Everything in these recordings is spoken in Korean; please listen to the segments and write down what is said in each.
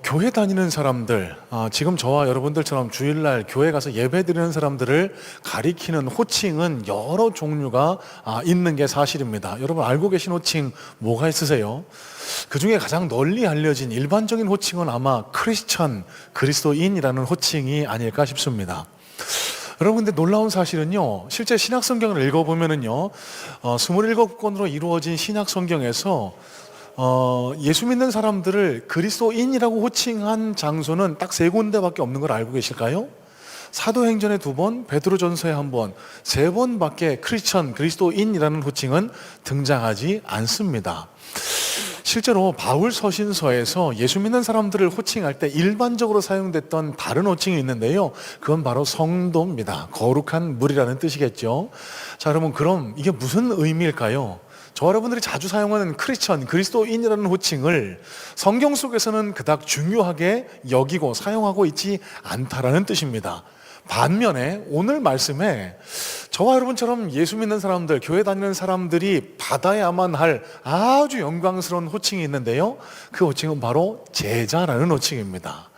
교회 다니는 사람들, 지금 저와 여러분들처럼 주일날 교회 가서 예배 드리는 사람들을 가리키는 호칭은 여러 종류가 있는 게 사실입니다. 여러분 알고 계신 호칭 뭐가 있으세요? 그 중에 가장 널리 알려진 일반적인 호칭은 아마 크리스천, 그리스도인이라는 호칭이 아닐까 싶습니다. 여러분, 근데 놀라운 사실은요, 실제 신약성경을 읽어보면은요, 27권으로 이루어진 신약성경에서 예수 믿는 사람들을 그리스도인이라고 호칭한 장소는 딱 3군데밖에 없는 걸 알고 계실까요? 사도행전에 2번, 베드로전서에 1번, 3번밖에 크리스천, 그리스도인이라는 호칭은 등장하지 않습니다. 실제로 바울 서신서에서 예수 믿는 사람들을 호칭할 때 일반적으로 사용됐던 다른 호칭이 있는데요, 그건 바로 성도입니다. 거룩한 무리라는 뜻이겠죠. 자, 여러분, 그럼 이게 무슨 의미일까요? 저 여러분들이 자주 사용하는 크리스천, 그리스도인이라는 호칭을 성경 속에서는 그닥 중요하게 여기고 사용하고 있지 않다라는 뜻입니다. 반면에 오늘 말씀에 저와 여러분처럼 예수 믿는 사람들, 교회 다니는 사람들이 받아야만 할 아주 영광스러운 호칭이 있는데요, 그 호칭은 바로 제자라는 호칭입니다.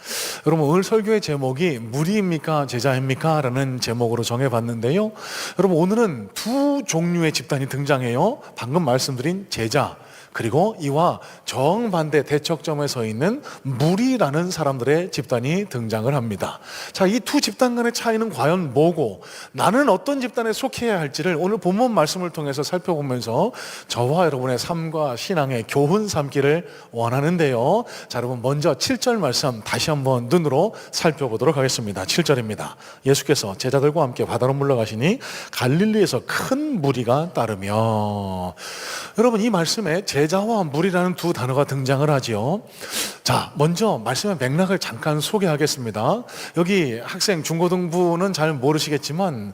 여러분, 오늘 설교의 제목이 무리입니까 제자입니까? 라는 제목으로 정해봤는데요, 여러분, 오늘은 두 종류의 집단이 등장해요. 방금 말씀드린 제자, 그리고 이와 정반대 대척점에 서 있는 무리라는 사람들의 집단이 등장을 합니다. 자, 이 두 집단 간의 차이는 과연 뭐고, 나는 어떤 집단에 속해야 할지를 오늘 본문 말씀을 통해서 살펴보면서 저와 여러분의 삶과 신앙의 교훈 삼기를 원하는데요. 자, 여러분, 먼저 7절 말씀 다시 한번 눈으로 살펴보도록 하겠습니다. 7절입니다. 예수께서 제자들과 함께 바다로 물러가시니 갈릴리에서 큰 무리가 따르며. 여러분, 이 말씀에 제자와 무리라는 두 단어가 등장을 하지요. 자, 먼저 말씀의 맥락을 잠깐 소개하겠습니다. 여기 학생 중고등부는 잘 모르시겠지만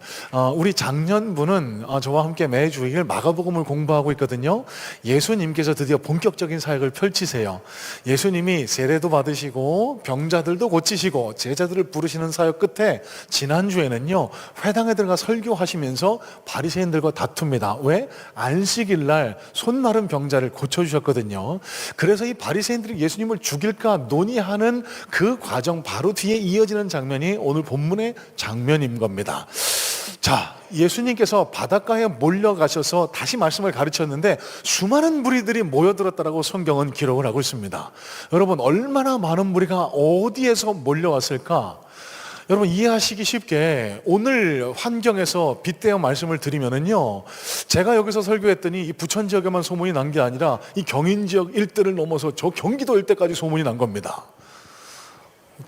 우리 장년부는 저와 함께 매주일 마가복음을 공부하고 있거든요. 예수님께서 드디어 본격적인 사역을 펼치세요. 예수님이 세례도 받으시고 병자들도 고치시고 제자들을 부르시는 사역 끝에 지난주에는요, 회당에 들어가 설교하시면서 바리새인들과 다툽니다. 왜? 안식일 날 손 마른 병자를 고쳐주셨거든요. 그래서 이 바리새인들이 예수님을 죽일까 논의하는 그 과정 바로 뒤에 이어지는 장면이 오늘 본문의 장면인 겁니다. 자, 예수님께서 바닷가에 몰려가셔서 다시 말씀을 가르쳤는데 수많은 무리들이 모여들었다라고 성경은 기록을 하고 있습니다. 여러분, 얼마나 많은 무리가 어디에서 몰려왔을까? 여러분, 이해하시기 쉽게 오늘 환경에서 빗대어 말씀을 드리면은요, 제가 여기서 설교했더니 이 부천 지역에만 소문이 난 게 아니라 이 경인 지역 일대를 넘어서 저 경기도 일대까지 소문이 난 겁니다.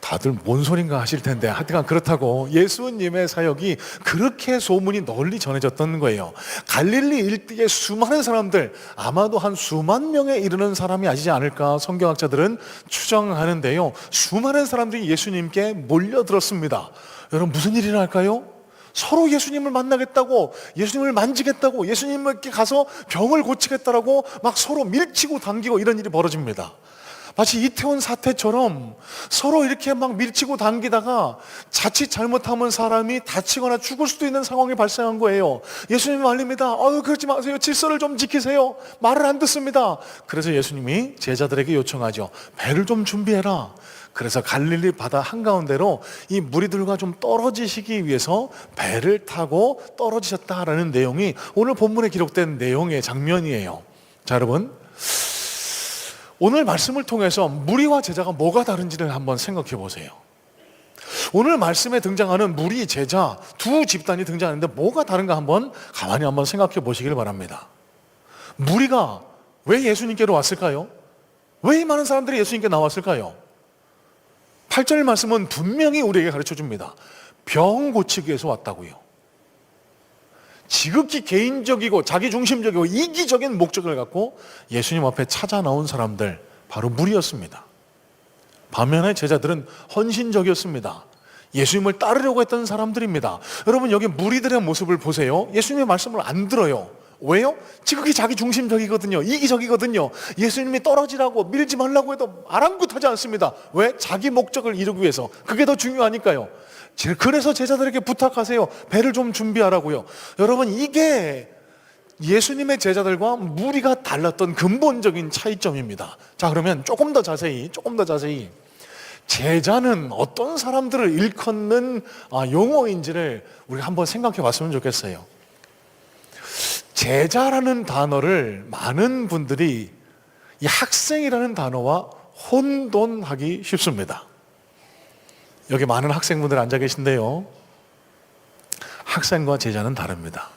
다들 뭔 소린가 하실 텐데, 하여튼 그렇다고 예수님의 사역이 그렇게 소문이 널리 전해졌던 거예요. 갈릴리 일대의 수많은 사람들, 아마도 한 수만 명에 이르는 사람이 아니지 않을까 성경학자들은 추정하는데요, 수많은 사람들이 예수님께 몰려들었습니다. 여러분, 무슨 일이 날까요? 서로 예수님을 만나겠다고, 예수님을 만지겠다고, 예수님께 가서 병을 고치겠다라고 막 서로 밀치고 당기고 이런 일이 벌어집니다. 마치 이태원 사태처럼 서로 이렇게 막 밀치고 당기다가 자칫 잘못하면 사람이 다치거나 죽을 수도 있는 상황이 발생한 거예요. 예수님이 말립니다. 그러지 마세요. 질서를 좀 지키세요. 말을 안 듣습니다. 그래서 예수님이 제자들에게 요청하죠. 배를 좀 준비해라. 그래서 갈릴리 바다 한가운데로 이 무리들과 좀 떨어지시기 위해서 배를 타고 떨어지셨다라는 내용이 오늘 본문에 기록된 내용의 장면이에요. 자, 여러분, 오늘 말씀을 통해서 무리와 제자가 뭐가 다른지를 한번 생각해 보세요. 오늘 말씀에 등장하는 무리, 제자 두 집단이 등장하는데 뭐가 다른가 한번 가만히 한번 생각해 보시길 바랍니다. 무리가 왜 예수님께로 왔을까요? 왜 이 많은 사람들이 예수님께 나왔을까요? 8절 말씀은 분명히 우리에게 가르쳐 줍니다. 병 고치기 위해서 왔다고요. 지극히 개인적이고 자기중심적이고 이기적인 목적을 갖고 예수님 앞에 찾아 나온 사람들, 바로 무리였습니다. 반면에 제자들은 헌신적이었습니다. 예수님을 따르려고 했던 사람들입니다. 여러분, 여기 무리들의 모습을 보세요. 예수님의 말씀을 안 들어요. 왜요? 지극히 자기중심적이거든요. 이기적이거든요. 예수님이 떨어지라고 밀지 말라고 해도 아랑곳하지 않습니다. 왜? 자기 목적을 이루기 위해서. 그게 더 중요하니까요. 그래서 제자들에게 부탁하세요. 배를 좀 준비하라고요. 여러분, 이게 예수님의 제자들과 무리가 달랐던 근본적인 차이점입니다. 자, 그러면 조금 더 자세히 제자는 어떤 사람들을 일컫는 용어인지를 우리가 한번 생각해 봤으면 좋겠어요. 제자라는 단어를 많은 분들이 이 학생이라는 단어와 혼돈하기 쉽습니다. 여기 많은 학생분들 앉아 계신데요, 학생과 제자는 다릅니다.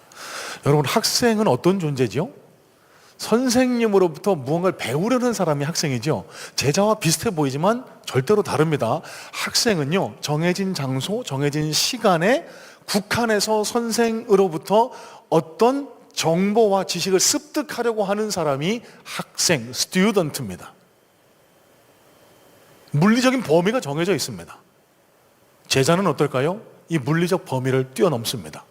여러분, 학생은 어떤 존재죠? 선생님으로부터 무언가를 배우려는 사람이 학생이죠. 제자와 비슷해 보이지만 절대로 다릅니다. 학생은요, 정해진 장소, 정해진 시간에 국한해서 선생으로부터 어떤 정보와 지식을 습득하려고 하는 사람이 학생, 스튜던트입니다. 물리적인 범위가 정해져 있습니다. 제자는 어떨까요? 이 물리적 범위를 뛰어넘습니다.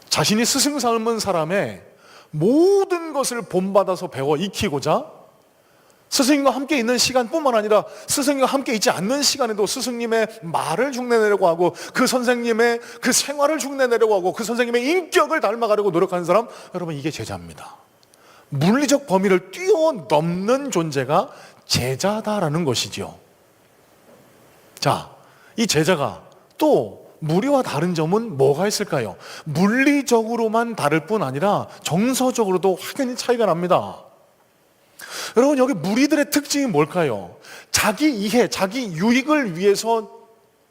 자신이 스승 삼은 사람의 모든 것을 본받아서 배워 익히고자 스승님과 함께 있는 시간뿐만 아니라 스승님과 함께 있지 않는 시간에도 스승님의 말을 흉내내려고 하고 그 선생님의 그 생활을 흉내내려고 하고 그 선생님의 인격을 닮아가려고 노력하는 사람, 여러분, 이게 제자입니다. 물리적 범위를 뛰어넘는 존재가 제자다라는 것이죠. 자, 이 제자가 또 무리와 다른 점은 뭐가 있을까요? 물리적으로만 다를 뿐 아니라 정서적으로도 확연히 차이가 납니다. 여러분, 여기 무리들의 특징이 뭘까요? 자기 이해, 자기 유익을 위해서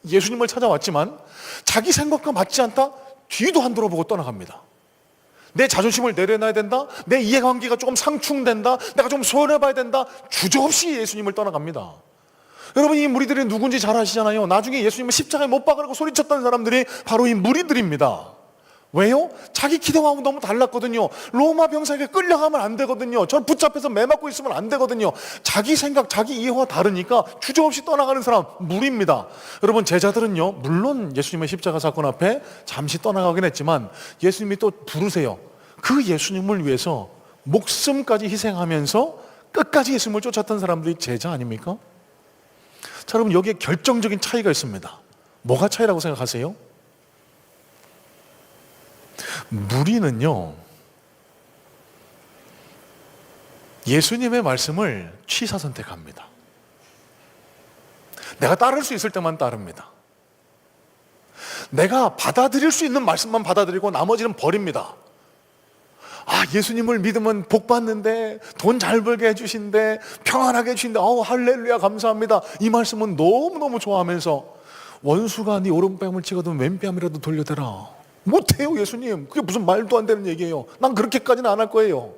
예수님을 찾아왔지만 자기 생각과 맞지 않다? 뒤도 안 돌아보고 떠나갑니다. 내 자존심을 내려놔야 된다? 내 이해관계가 조금 상충된다? 내가 좀 소원해봐야 된다? 주저없이 예수님을 떠나갑니다. 여러분, 이 무리들이 누군지 잘 아시잖아요. 나중에 예수님을 십자가에 못 박으라고 소리쳤던 사람들이 바로 이 무리들입니다. 왜요? 자기 기대하고 너무 달랐거든요. 로마 병사에게 끌려가면 안 되거든요. 저를 붙잡혀서 매맞고 있으면 안 되거든요. 자기 생각, 자기 이해와 다르니까 주저없이 떠나가는 사람, 무리입니다. 여러분, 제자들은요, 물론 예수님의 십자가 사건 앞에 잠시 떠나가긴 했지만 예수님이 또 부르세요. 그 예수님을 위해서 목숨까지 희생하면서 끝까지 예수님을 쫓았던 사람들이 제자 아닙니까? 자, 여러분, 여기에 결정적인 차이가 있습니다. 뭐가 차이라고 생각하세요? 무리는요, 예수님의 말씀을 취사선택합니다. 내가 따를 수 있을 때만 따릅니다. 내가 받아들일 수 있는 말씀만 받아들이고 나머지는 버립니다. 예수님을 믿으면 복 받는데, 돈 잘 벌게 해주신대, 평안하게 해주신대, 할렐루야 감사합니다, 이 말씀은 너무너무 좋아하면서 원수가 네 오른뺨을 찍어도 왼뺨이라도 돌려대라. 못해요, 예수님. 그게 무슨 말도 안 되는 얘기예요. 난 그렇게까지는 안 할 거예요.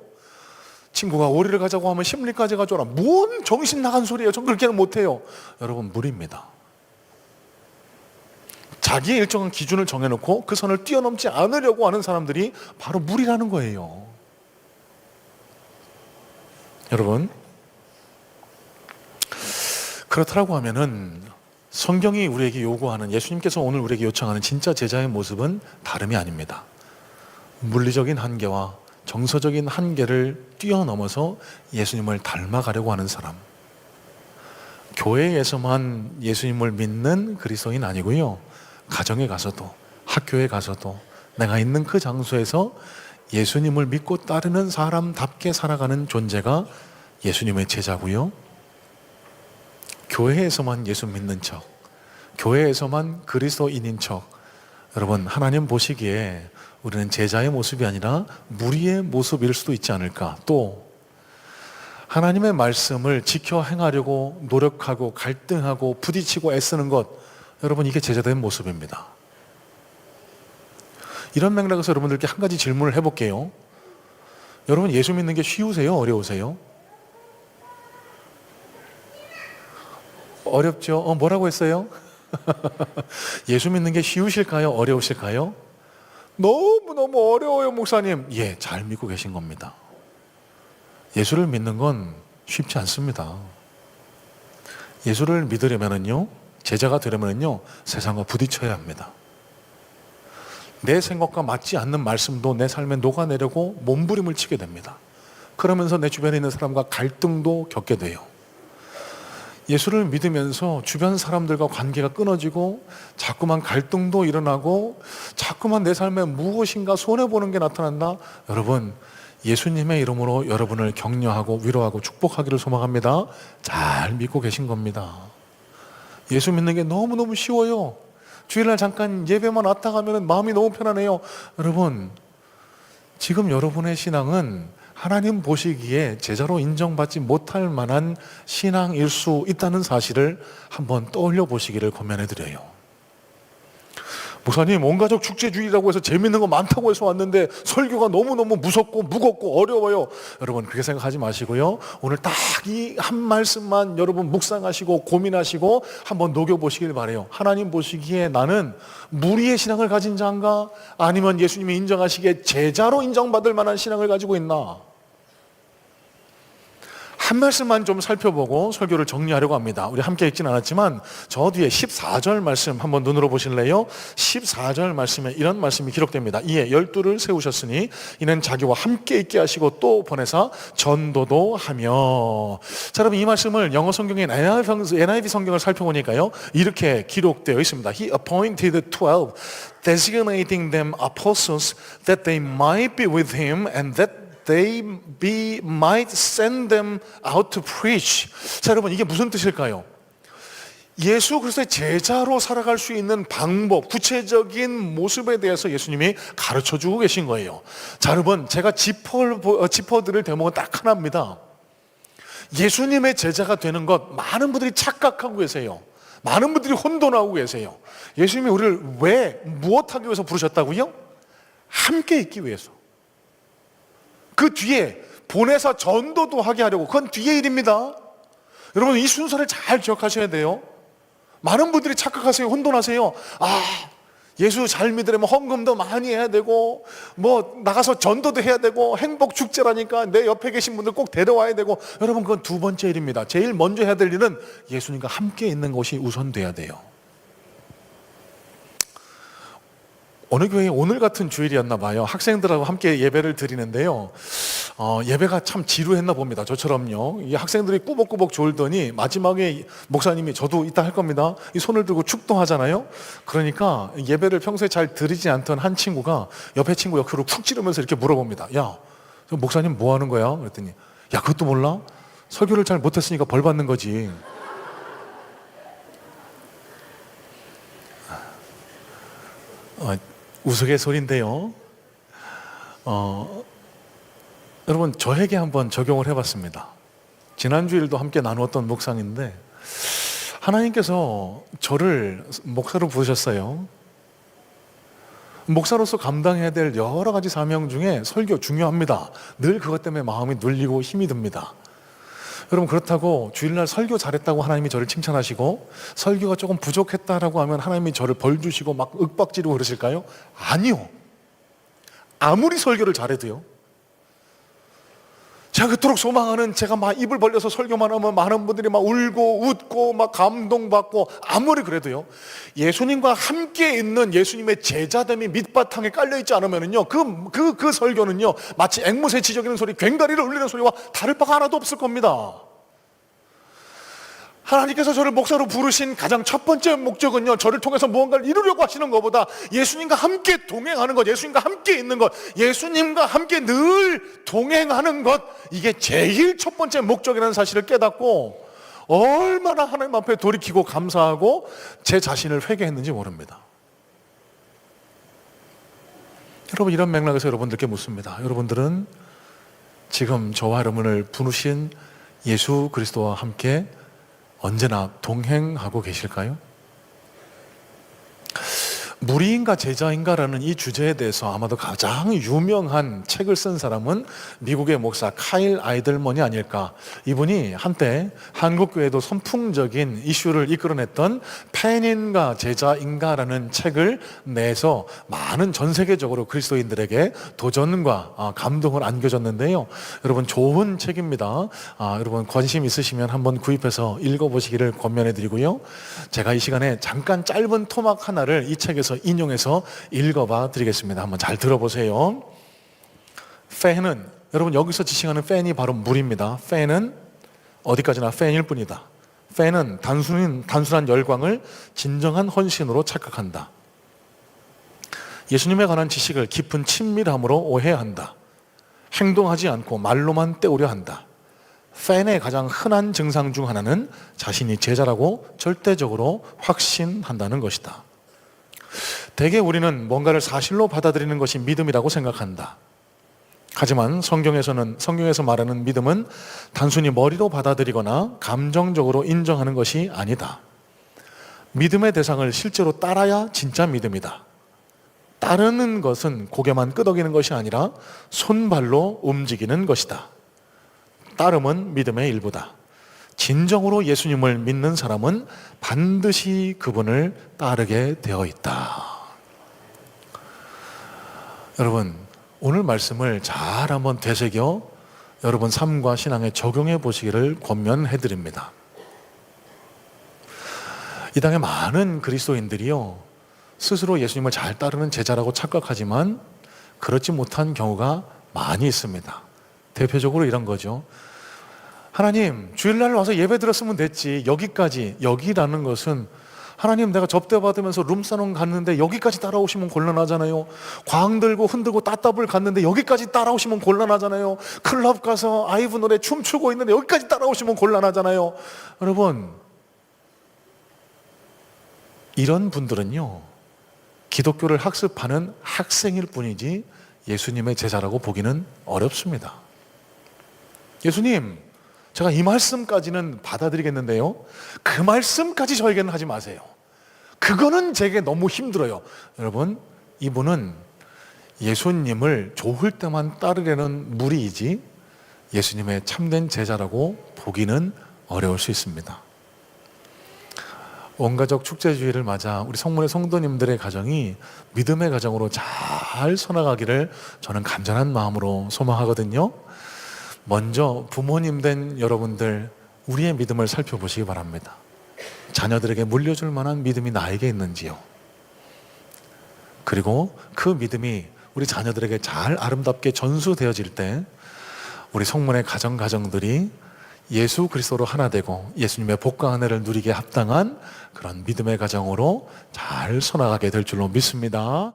친구가 오리를 가자고 하면 심리까지 가져라. 뭔 정신 나간 소리예요. 전 그렇게는 못해요. 여러분, 무리입니다. 자기의 일정한 기준을 정해놓고 그 선을 뛰어넘지 않으려고 하는 사람들이 바로 무리라는 거예요. 여러분, 그렇다고 하면은 성경이 우리에게 요구하는, 예수님께서 오늘 우리에게 요청하는 진짜 제자의 모습은 다름이 아닙니다. 물리적인 한계와 정서적인 한계를 뛰어넘어서 예수님을 닮아가려고 하는 사람, 교회에서만 예수님을 믿는 그리스도인 아니고요, 가정에 가서도, 학교에 가서도, 내가 있는 그 장소에서 예수님을 믿고 따르는 사람답게 살아가는 존재가 예수님의 제자고요, 교회에서만 예수 믿는 척, 교회에서만 그리스도인인 척, 여러분, 하나님 보시기에 우리는 제자의 모습이 아니라 무리의 모습일 수도 있지 않을까. 또 하나님의 말씀을 지켜 행하려고 노력하고 갈등하고 부딪히고 애쓰는 것, 여러분, 이게 제자된 모습입니다. 이런 맥락에서 여러분들께 한 가지 질문을 해볼게요. 여러분, 예수 믿는 게 쉬우세요? 어려우세요? 어렵죠? 뭐라고 했어요? 예수 믿는 게 쉬우실까요? 어려우실까요? 너무너무 어려워요, 목사님. 예, 잘 믿고 계신 겁니다. 예수를 믿는 건 쉽지 않습니다. 예수를 믿으려면요, 제자가 되려면요, 세상과 부딪혀야 합니다. 내 생각과 맞지 않는 말씀도 내 삶에 녹아내려고 몸부림을 치게 됩니다. 그러면서 내 주변에 있는 사람과 갈등도 겪게 돼요. 예수를 믿으면서 주변 사람들과 관계가 끊어지고 자꾸만 갈등도 일어나고 자꾸만 내 삶에 무엇인가 손해보는 게 나타난다. 여러분, 예수님의 이름으로 여러분을 격려하고 위로하고 축복하기를 소망합니다. 잘 믿고 계신 겁니다. 예수 믿는 게 너무너무 쉬워요. 주일날 잠깐 예배만 왔다 가면 마음이 너무 편안해요. 여러분, 지금 여러분의 신앙은 하나님 보시기에 제자로 인정받지 못할 만한 신앙일 수 있다는 사실을 한번 떠올려 보시기를 권면해 드려요. 목사님, 온 가족 축제주일이라고 해서 재밌는 거 많다고 해서 왔는데 설교가 너무너무 무섭고 무겁고 어려워요. 여러분, 그렇게 생각하지 마시고요. 오늘 딱 이 한 말씀만 여러분 묵상하시고 고민하시고 한번 녹여보시길 바라요. 하나님 보시기에 나는 무리의 신앙을 가진 자인가? 아니면 예수님이 인정하시기에 제자로 인정받을 만한 신앙을 가지고 있나? 한 말씀만 좀 살펴보고 설교를 정리하려고 합니다. 우리 함께 읽진 않았지만 저 뒤에 14절 말씀 한번 눈으로 보실래요? 14절 말씀에 이런 말씀이 기록됩니다. 이에 12를 세우셨으니 이는 자기와 함께 있게 하시고 또 보내사 전도도 하며. 자, 여러분, 이 말씀을 영어 성경인 NIV 성경을 살펴보니까요, 이렇게 기록되어 있습니다. He appointed 12, designating them apostles that they might be with him and that might send them out to preach. 자, 여러분, 이게 무슨 뜻일까요? 예수 그리스도의 제자로 살아갈 수 있는 방법, 구체적인 모습에 대해서 예수님이 가르쳐주고 계신 거예요. 자, 여러분, 제가 짚어드릴 대목은 딱 하나입니다. 예수님의 제자가 되는 것 많은 분들이 착각하고 계세요. 많은 분들이 혼돈하고 계세요. 예수님이 우리를 왜, 무엇하기 위해서 부르셨다고요? 함께 있기 위해서. 그 뒤에 보내서 전도도 하게 하려고, 그건 뒤의 일입니다. 여러분, 이 순서를 잘 기억하셔야 돼요. 많은 분들이 착각하세요. 혼돈하세요. 예수 잘 믿으려면 헌금도 많이 해야 되고, 나가서 전도도 해야 되고, 행복 축제라니까 내 옆에 계신 분들 꼭 데려와야 되고. 여러분, 그건 두 번째 일입니다. 제일 먼저 해야 될 일은 예수님과 함께 있는 것이 우선돼야 돼요. 어느 교회에 오늘 같은 주일이었나 봐요. 학생들하고 함께 예배를 드리는데요, 예배가 참 지루했나 봅니다. 저처럼요. 이 학생들이 꾸벅꾸벅 졸더니 마지막에 목사님이, 저도 이따 할 겁니다, 이 손을 들고 축도하잖아요. 그러니까 예배를 평소에 잘 드리지 않던 한 친구가 옆에 친구 옆으로 푹 찌르면서 이렇게 물어봅니다. 야, 목사님 뭐 하는 거야? 그랬더니, 야, 그것도 몰라? 설교를 잘 못했으니까 벌 받는 거지. 우스갯소리인데요. 여러분, 저에게 한번 적용을 해봤습니다. 지난주일도 함께 나누었던 묵상인데, 하나님께서 저를 목사로 부르셨어요. 목사로서 감당해야 될 여러 가지 사명 중에 설교 중요합니다. 늘 그것 때문에 마음이 눌리고 힘이 듭니다. 여러분, 그렇다고 주일날 설교 잘했다고 하나님이 저를 칭찬하시고 설교가 조금 부족했다라고 하면 하나님이 저를 벌 주시고 막 윽박지르고 그러실까요? 아니요. 아무리 설교를 잘해도요, 제가 그토록 소망하는, 제가 막 입을 벌려서 설교만 하면 많은 분들이 막 울고 웃고 막 감동받고, 아무리 그래도요, 예수님과 함께 있는 예수님의 제자됨이 밑바탕에 깔려있지 않으면요, 그 설교는요, 마치 앵무새 지저귀는 소리, 괭다리를 울리는 소리와 다를 바가 하나도 없을 겁니다. 하나님께서 저를 목사로 부르신 가장 첫 번째 목적은요, 저를 통해서 무언가를 이루려고 하시는 것보다 예수님과 함께 동행하는 것, 예수님과 함께 있는 것, 예수님과 함께 늘 동행하는 것, 이게 제일 첫 번째 목적이라는 사실을 깨닫고 얼마나 하나님 앞에 돌이키고 감사하고 제 자신을 회개했는지 모릅니다. 여러분, 이런 맥락에서 여러분들께 묻습니다. 여러분들은 지금 저와 여러분을 부르신 예수 그리스도와 함께 언제나 동행하고 계실까요? 무리인가 제자인가라는 이 주제에 대해서 아마도 가장 유명한 책을 쓴 사람은 미국의 목사 카일 아이들먼이 아닐까. 이분이 한때 한국교회도 선풍적인 이슈를 이끌어냈던 팬인가 제자인가라는 책을 내서 많은 전 세계적으로 그리스도인들에게 도전과 감동을 안겨줬는데요, 여러분, 좋은 책입니다. 여러분, 관심 있으시면 한번 구입해서 읽어보시기를 권면해드리고요, 제가 이 시간에 잠깐 짧은 토막 하나를 이 책에서 인용해서 읽어봐 드리겠습니다. 한번 잘 들어보세요. 팬은, 여러분, 여기서 지칭하는 팬이 바로 물입니다. 팬은 어디까지나 팬일 뿐이다. 팬은 단순한 열광을 진정한 헌신으로 착각한다. 예수님에 관한 지식을 깊은 친밀함으로 오해한다. 행동하지 않고 말로만 때우려 한다. 팬의 가장 흔한 증상 중 하나는 자신이 제자라고 절대적으로 확신한다는 것이다. 대개 우리는 뭔가를 사실로 받아들이는 것이 믿음이라고 생각한다. 하지만 성경에서 말하는 믿음은 단순히 머리로 받아들이거나 감정적으로 인정하는 것이 아니다. 믿음의 대상을 실제로 따라야 진짜 믿음이다. 따르는 것은 고개만 끄덕이는 것이 아니라 손발로 움직이는 것이다. 따름은 믿음의 일부다. 진정으로 예수님을 믿는 사람은 반드시 그분을 따르게 되어 있다. 여러분, 오늘 말씀을 잘 한번 되새겨 여러분 삶과 신앙에 적용해 보시기를 권면해 드립니다. 이 땅에 많은 그리스도인들이요, 스스로 예수님을 잘 따르는 제자라고 착각하지만 그렇지 못한 경우가 많이 있습니다. 대표적으로 이런 거죠. 하나님, 주일날 와서 예배 드렸으면 됐지. 여기라는 것은 하나님, 내가 접대 받으면서 룸사롱 갔는데 여기까지 따라오시면 곤란하잖아요. 광 들고 흔들고 따따블 갔는데 여기까지 따라오시면 곤란하잖아요. 클럽 가서 아이브 노래 춤추고 있는데 여기까지 따라오시면 곤란하잖아요. 여러분, 이런 분들은요, 기독교를 학습하는 학생일 뿐이지 예수님의 제자라고 보기는 어렵습니다. 예수님, 제가 이 말씀까지는 받아들이겠는데요, 그 말씀까지 저에게는 하지 마세요. 그거는 제게 너무 힘들어요. 여러분, 이분은 예수님을 좋을 때만 따르려는 무리이지 예수님의 참된 제자라고 보기는 어려울 수 있습니다. 온가족 축제주의를 맞아 우리 성문의 성도님들의 가정이 믿음의 가정으로 잘 서나가기를 저는 간절한 마음으로 소망하거든요. 먼저 부모님 된 여러분들, 우리의 믿음을 살펴보시기 바랍니다. 자녀들에게 물려줄 만한 믿음이 나에게 있는지요. 그리고 그 믿음이 우리 자녀들에게 잘 아름답게 전수되어질 때 우리 성문의 가정들이 예수 그리스도로 하나 되고 예수님의 복과 은혜를 누리게 합당한 그런 믿음의 가정으로 잘 서나가게 될 줄로 믿습니다.